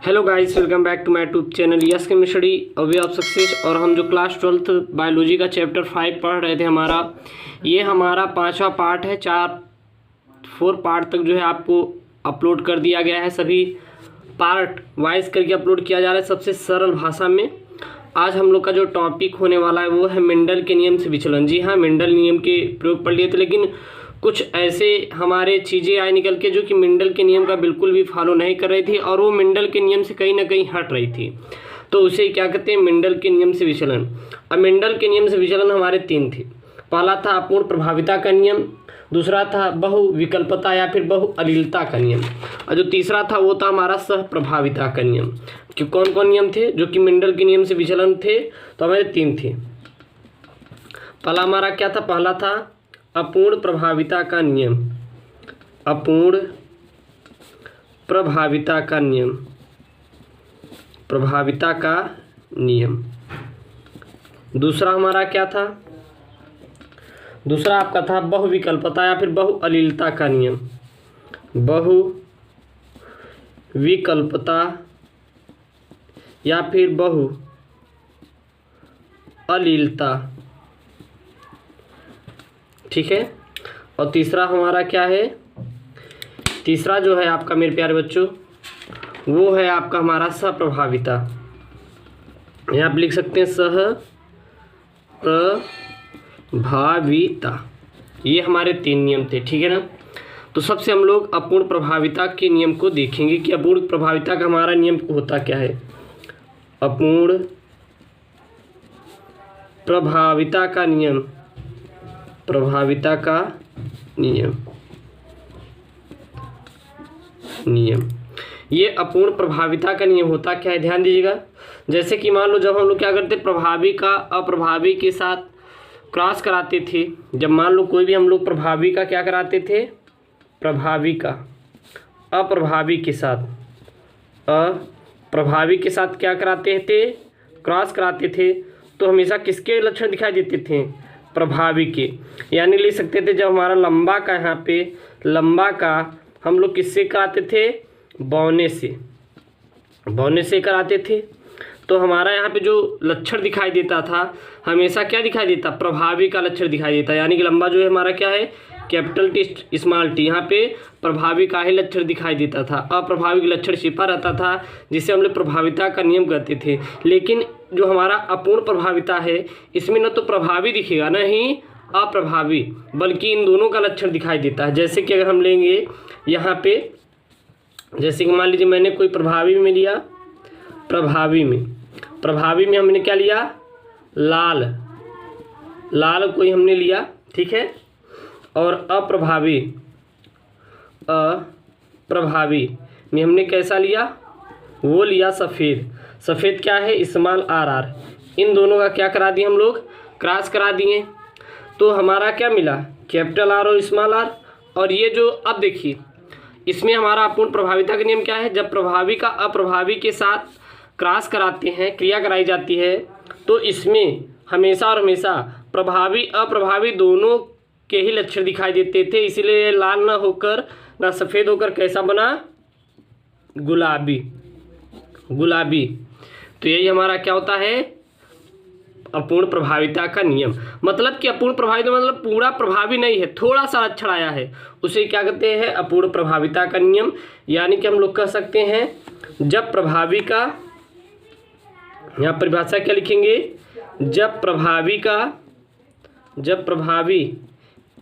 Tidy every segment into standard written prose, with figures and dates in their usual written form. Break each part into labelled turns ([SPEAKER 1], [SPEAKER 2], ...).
[SPEAKER 1] Hello guys, welcome back to my YouTube channel yes chemistry study away of success. और हम जो class 12th biology का chapter 5 पढ़ रहे थे, ये हमारा 5वां पार्ट है। 4 पार्ट तक जो है आपको अपलोड कर दिया गया है। सभी पार्ट वाइज करके अपलोड किया जा रहा है सबसे सरल भाषा में। आज हम लोग का जो टॉपिक होने वाला है वो है मेंडल के नियम से विचलन। जी हाँ, मेंडल नियम के प्रयोग पढ़ लिए थे, लेकिन कुछ ऐसे हमारे चीज़ें आई निकल के जो कि मेंडल के नियम का बिल्कुल भी फॉलो नहीं कर रही थी और वो मेंडल के नियम से कहीं ना कहीं हट रही थी। तो उसे क्या कहते हैं? मेंडल के नियम से विचलन। अब मेंडल के नियम से विचलन हमारे 3 थे। पहला था अपूर्ण प्रभाविता का नियम, दूसरा था बहुविकल्पता या फिर बहुअलीलता का नियम, और जो तीसरा था वो था हमारा सह प्रभाविता का नियम। कि कौन कौन नियम थे जो कि मेंडल के नियम से विचलन थे? तो हमारे 3 थे। पहला हमारा क्या था? पहला था अपूर्ण प्रभाविता का नियम, अपूर्ण प्रभाविता का नियम, प्रभाविता का नियम। दूसरा हमारा क्या था? दूसरा आपका था बहुविकल्पता या फिर बहुअलीलता का नियम, बहुविकल्पता या फिर बहुअलीलता। ठीक है। और तीसरा हमारा क्या है? तीसरा जो है आपका मेरे प्यारे बच्चों वो है आपका हमारा सहप्रभाविता। यहाँ आप लिख सकते हैं सह प्रभाविता। ये हमारे 3 नियम थे। ठीक है ना। तो सबसे हम लोग अपूर्ण प्रभाविता के नियम को देखेंगे कि अपूर्ण प्रभाविता का हमारा नियम होता क्या है। अपूर्ण प्रभाविता का नियम, प्रभाविता का नियम, ये अपूर्ण प्रभाविता का नियम होता क्या है? ध्यान दीजिएगा। जैसे कि मान लो जब हम लोग क्या करते, प्रभावी का अप्रभावी के साथ क्रॉस कराते थे। जब मान लो कोई भी हम लोग प्रभावी का क्या कराते थे, प्रभावी का अप्रभावी के साथ, अप्रभावी के साथ क्या कराते थे? क्रॉस कराते थे। तो हमेशा किसके लक्षण दिखाई देते थे? प्रभावी के। यानी लिख सकते थे जब हमारा लंबा का यहाँ पे लंबा का हम लोग किससे कराते थे? बौने से, बौने से कराते थे। तो हमारा यहाँ पे जो लक्षण दिखाई देता था हमेशा क्या दिखाई देता? प्रभावी का लक्षण दिखाई देता। यानी कि लंबा जो है हमारा क्या है? Capital T small T. यहाँ पे प्रभावी का ही लक्षण दिखाई देता था, अप्रभावी का लक्षण छिपा रहता था, जिसे हम लोग प्रभाविता का नियम कहते थे। लेकिन जो हमारा अपूर्ण प्रभाविता है इसमें न तो प्रभावी दिखेगा न ही अप्रभावी, बल्कि इन दोनों का लक्षण दिखाई देता है। जैसे कि अगर हम लेंगे यहाँ पे, जैसे कि मान लीजिए मैंने कोई प्रभावी में लिया, प्रभावी में हमने क्या लिया? लाल, लाल कोई हमने लिया। ठीक है। और अप्रभावी में हमने कैसा लिया? वो लिया सफ़ेद। सफ़ेद क्या है? Small are. इन दोनों का क्या करा दिए हम लोग? क्रॉस करा दिए। तो हमारा क्या मिला? कैपिटल आर और स्मॉल आर। और ये जो अब देखिए इसमें हमारा अपूर्ण प्रभाविता का नियम क्या है? जब प्रभावी का अप्रभावी के साथ क्रॉस कराते हैं, क्रिया कराई जाती है, तो इसमें हमेशा और हमेशा प्रभावी अप्रभावी दोनों के ही लक्षण दिखाई देते थे। इसीलिए लाल ना होकर ना सफ़ेद होकर कैसा बना? गुलाबी, गुलाबी। तो यही हमारा क्या होता है? अपूर्ण प्रभाविता का नियम। मतलब कि अपूर्ण प्रभाविता मतलब पूरा प्रभावी नहीं है, थोड़ा सा लक्षण आया है, उसे क्या कहते हैं? अपूर्ण प्रभाविता का नियम। यानी कि हम लोग कह सकते हैं जब प्रभावी का, यहाँ परिभाषा क्या लिखेंगे? जब प्रभावी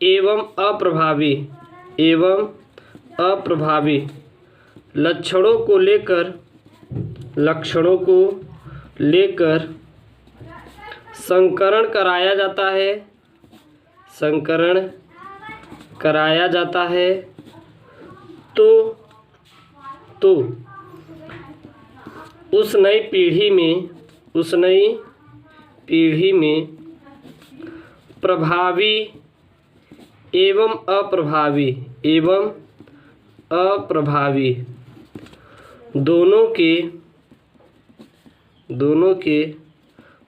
[SPEAKER 1] एवं अप्रभावी लक्षणों को लेकर संकरण कराया जाता है, तो उस नई पीढ़ी में प्रभावी एवं अप्रभावी दोनों के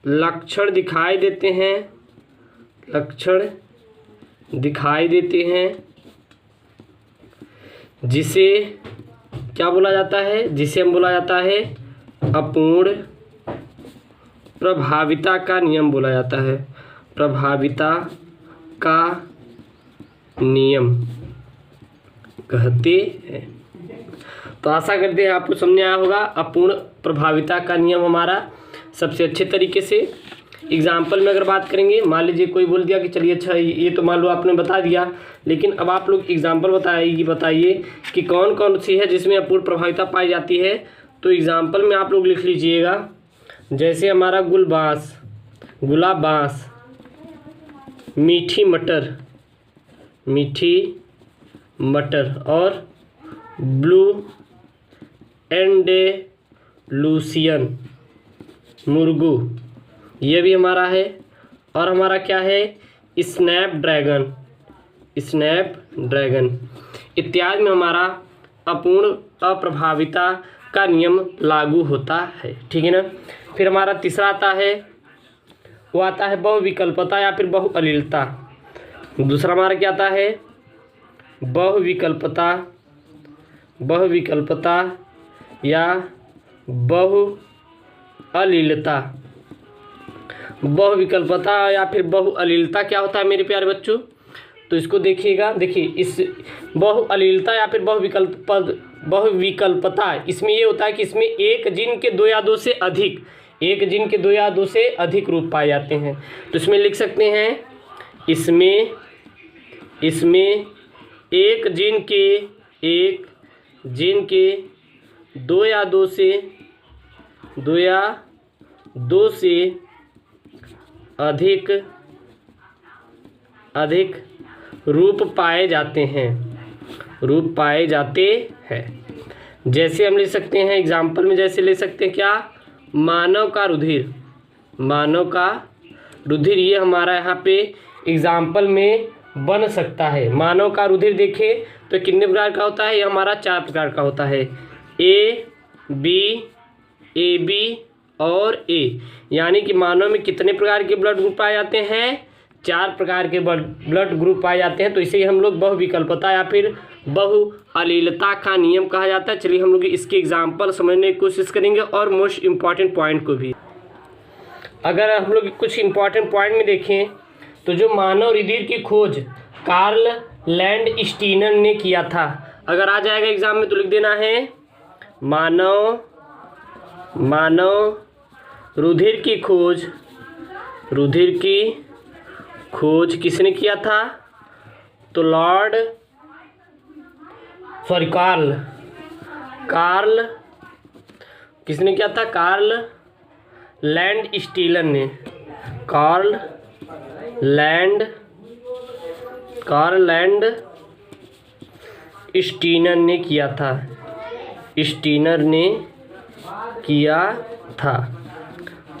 [SPEAKER 1] लक्षण दिखाई देते हैं, जिसे क्या बोला जाता है, जिसे हम बोला जाता है अपूर्ण प्रभाविता का नियम बोला जाता है, प्रभाविता का नियम कहते हैं। तो आशा करते हैं आपको समझ आया होगा अपूर्ण प्रभाविता का नियम हमारा सबसे अच्छे तरीके से। एग्जाम्पल में अगर बात करेंगे, मान लीजिए कोई बोल दिया कि चलिए अच्छा ये तो मान लो आपने बता दिया, लेकिन अब आप लोग एग्जाम्पल बताइए कि कौन कौन सी है जिसमें अपूर्ण प्रभाविता पाई जाती है। तो एग्जाम्पल में आप लोग लिख लीजिएगा, जैसे हमारा गुलबास, गुलाब बाँस, मीठी मटर और ब्लू एंडेलुसियन मुर्गू, ये भी हमारा है। और हमारा क्या है, स्नैपड्रैगन इत्यादि में हमारा अपूर्ण अप्रभाविता का नियम लागू होता है। ठीक है ना। फिर हमारा तीसरा आता है, वो आता है बहुविकल्पता या फिर बहुअलीलता। दूसरा हमारा क्या आता है, बहुविकल्पता या बहुअलीलता। बहुविकल्पता या फिर बहुअलीलता क्या होता है मेरे प्यारे बच्चों, तो इसको देखिएगा। देखिए इस बहुअलीलता या फिर बहुविकल्पता, इसमें ये होता है कि इसमें एक जीन के दो या दो से अधिक रूप पाए जाते हैं। तो इसमें लिख सकते हैं, इसमें एक जीन के दो या दो से अधिक रूप पाए जाते हैं। जैसे हम ले सकते हैं एग्जाम्पल में, जैसे ले सकते हैं क्या, मानव का रुधिर ये हमारा यहाँ पे एग्जाम्पल में बन सकता है। मानव का रुधिर देखें तो कितने प्रकार का होता है, ये हमारा 4 प्रकार का होता है, ए बी और ए। यानी कि मानव में कितने प्रकार के ब्लड ग्रुप पाए जाते हैं, 4 प्रकार के ब्लड ग्रुप पाए जाते हैं। तो इसे हम लोग बहुविकल्पता या फिर बहुअलीलता का नियम कहा जाता है। चलिए हम लोग इसके एग्जाम्पल समझने की कोशिश करेंगे और मोस्ट इम्पॉर्टेंट पॉइंट को भी। अगर हम लोग कुछ इम्पॉर्टेंट पॉइंट में देखें तो जो मानव रुधिर की खोज कार्ल लैंडस्टीनर ने किया था, अगर आ जाएगा एग्जाम में तो लिख देना है, मानव रुधिर की खोज किसने किया था, तो कार्ल किसने किया था, कार्ल लैंडस्टीनर ने, कार्ल लैंडस्टीनर ने किया था।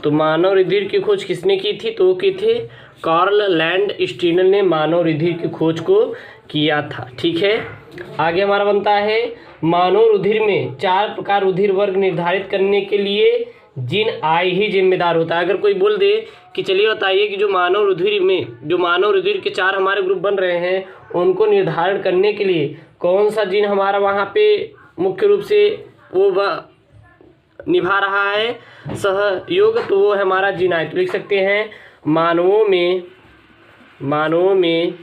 [SPEAKER 1] तो मानव रुधिर की खोज किसने की थी, तो वो की थी कार्ल लैंडस्टीनर ने मानव रुधिर की खोज को किया था। ठीक है। आगे हमारा बनता है, मानव रुधिर में 4 प्रकार रुधिर वर्ग निर्धारित करने के लिए जीन आई ही जिम्मेदार होता है। अगर कोई बोल दे कि चलिए बताइए कि जो मानव रुधिर के 4 हमारे ग्रुप बन रहे हैं, उनको निर्धारण करने के लिए कौन सा जीन हमारा वहाँ पे मुख्य रूप से वो निभा रहा है सहयोग, तो वो है हमारा जीन आई। तो लिख सकते हैं, मानवों में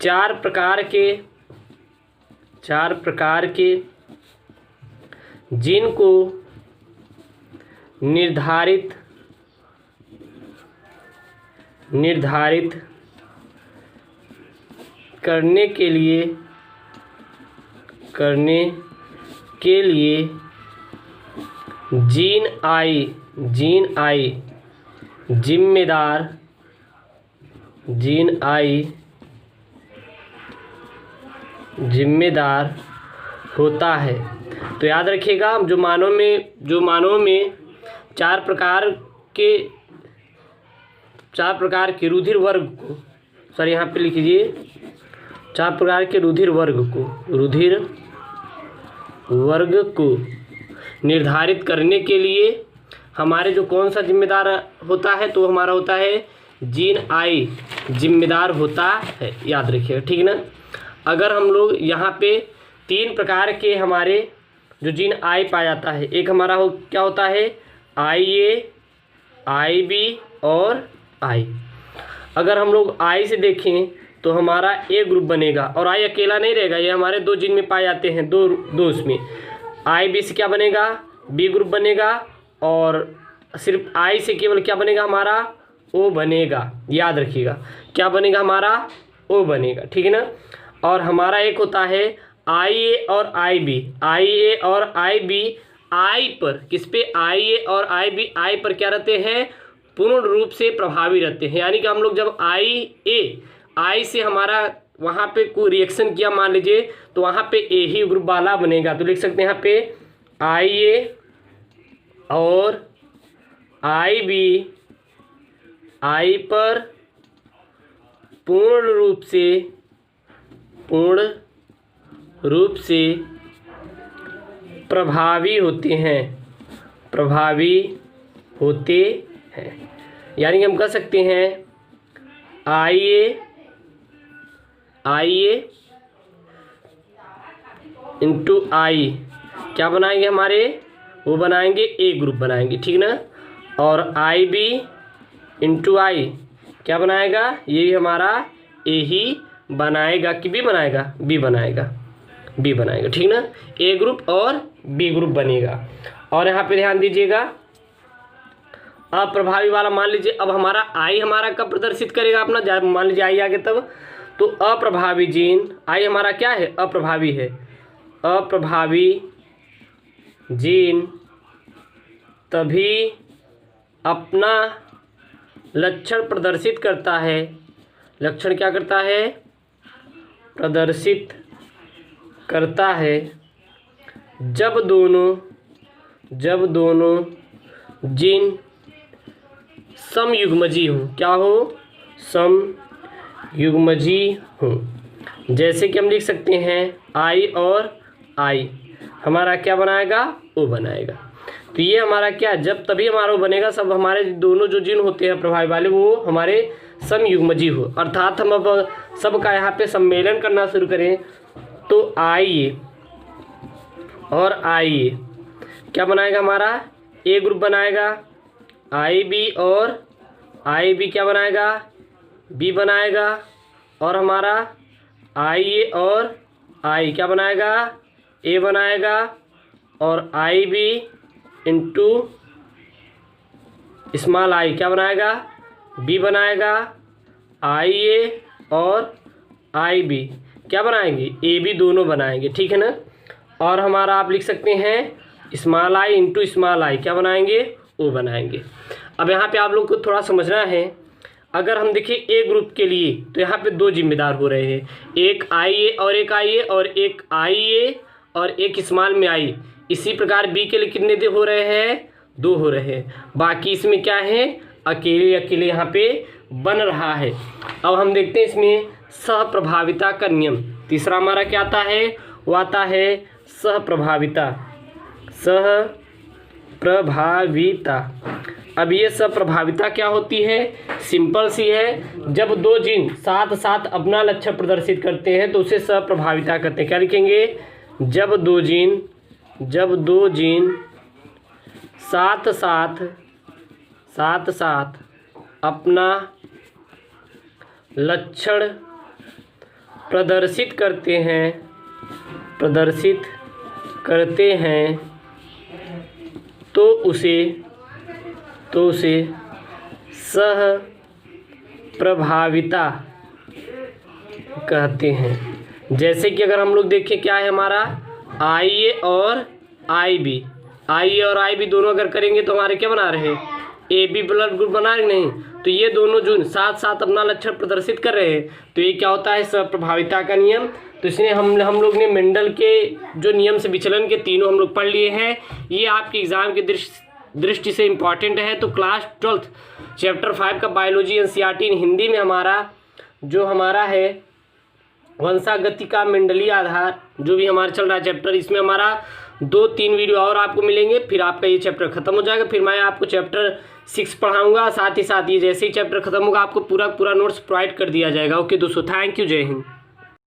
[SPEAKER 1] 4 प्रकार के जीन को निर्धारित करने के लिए जीन आई जिम्मेदार होता है। तो याद रखिएगा, जो मानव में 4 प्रकार के रुधिर वर्ग को, सॉरी यहाँ पे लिख लीजिए, 4 प्रकार के रुधिर वर्ग को निर्धारित करने के लिए हमारे जो कौन सा जिम्मेदार होता है, तो हमारा होता है जीन आई जिम्मेदार होता है। याद रखिएगा, ठीक है ना। अगर हम लोग यहाँ पे तीन प्रकार के हमारे जो जीन आई पाया जाता है। एक हमारा क्या होता है IA, IB और I। अगर हम लोग I से देखें तो हमारा A ग्रुप बनेगा और I अकेला नहीं रहेगा, ये हमारे दो जीन में पाए जाते हैं, दो इसमें IB से क्या बनेगा B ग्रुप बनेगा और सिर्फ I से केवल क्या बनेगा हमारा O बनेगा। याद रखिएगा क्या बनेगा हमारा O बनेगा, ठीक है ना। और हमारा एक होता है IA और IB, IA और IB I पर, किस पे IA और IB I पर क्या रहते हैं पूर्ण रूप से प्रभावी रहते हैं। यानी कि हम लोग जब I से हमारा वहाँ पे कोई रिएक्शन किया मान लीजिए तो वहाँ पे A ही ग्रुप वाला बनेगा। तो लिख सकते हैं यहाँ पे IA और IB I पर पूर्ण रूप से प्रभावी होते हैं। यानी कि हम कह सकते हैं IA इंटू I क्या बनाएंगे हमारे, वो बनाएंगे A ग्रुप बनाएंगे, ठीक ना। और IB इंटू I क्या बनाएगा, ये भी हमारा A ही बनाएगा कि B बनाएगा, B बनाएगा, ठीक ना। A ग्रुप और B ग्रुप बनेगा। और यहाँ पे ध्यान दीजिएगा अप्रभावी वाला मान लीजिए, अब हमारा I हमारा कब प्रदर्शित करेगा अपना, मान लीजिए I आगे तब तो अप्रभावी जीन I हमारा क्या है अप्रभावी है, अप्रभावी जीन तभी अपना लक्षण प्रदर्शित करता है, लक्षण क्या करता है प्रदर्शित करता है जब दोनों जीन समयुग्मजी हो। क्या हो, समयुग्मजी हो। जैसे कि हम लिख सकते हैं I और I हमारा क्या बनाएगा O बनाएगा। तो ये हमारा क्या, जब तभी हमारा वो बनेगा सब हमारे दोनों जो जीन होते हैं प्रभावी वाले वो हमारे समयुग्मजी हो। अर्थात हम अब सबका यहाँ पे सम्मेलन करना शुरू करें तो IA और IA क्या बनाएगा हमारा A ग्रुप बनाएगा, IB और IB क्या बनाएगा B बनाएगा और हमारा IA और I क्या बनाएगा A बनाएगा और IB इंटू स्मॉल I क्या बनाएगा B बनाएगा, IA और IB क्या बनाएंगे AB दोनों बनाएंगे, ठीक है ना। और हमारा आप लिख सकते हैं small I into small I क्या बनाएंगे O बनाएंगे। अब यहाँ पे आप लोग को थोड़ा समझना है, अगर हम देखें A ग्रुप के लिए तो यहाँ पे दो जिम्मेदार हो रहे हैं, एक IA और एक IA और एक IA और एक स्मॉल में I। इसी प्रकार B के लिए कितने दे हो रहे हैं, दो हो रहे हैं, बाकी इसमें क्या है अकेले यहाँ पे बन रहा है। अब हम देखते हैं इसमें सहप्रभाविता का नियम। तीसरा हमारा क्या आता है, वो आता है सहप्रभाविता। अब ये सहप्रभाविता क्या होती है, सिंपल सी है, जब दो जीन साथ साथ अपना लक्षण प्रदर्शित करते हैं तो उसे सहप्रभाविता कहते हैं। क्या लिखेंगे, जब दो जीन साथ साथ अपना लक्षण प्रदर्शित करते हैं तो उसे सहप्रभाविता कहते हैं। जैसे कि अगर हम लोग देखें क्या है हमारा IA और IB दोनों अगर करेंगे तो हमारे क्या बना रहे हैं AB ब्लड ग्रुप बना रहे नहीं, तो ये दोनों जो साथ साथ अपना लक्षण प्रदर्शित कर रहे हैं तो ये क्या होता है सहप्रभाविता का नियम। तो इसलिए हम लोग ने मेंडल के जो नियम से विचलन के तीनों हम लोग पढ़ लिए हैं। ये आपके एग्जाम की दृष्टि से इम्पॉर्टेंट है। तो क्लास 12 चैप्टर 5 का बायोलॉजी NCERT इन हिंदी में हमारा है वंशागति का मेंडलीय आधार, जो भी हमारा चल रहा है चैप्टर, इसमें हमारा 2-3 वीडियो और आपको मिलेंगे, फिर आपका ये चैप्टर खत्म हो जाएगा। फिर मैं आपको चैप्टर 6 पढ़ाऊंगा, साथ ही साथ ये जैसे ही चैप्टर खत्म होगा आपको पूरा नोट्स प्रोवाइड कर दिया जाएगा। ओके दोस्तों, थैंक यू, जय हिंद।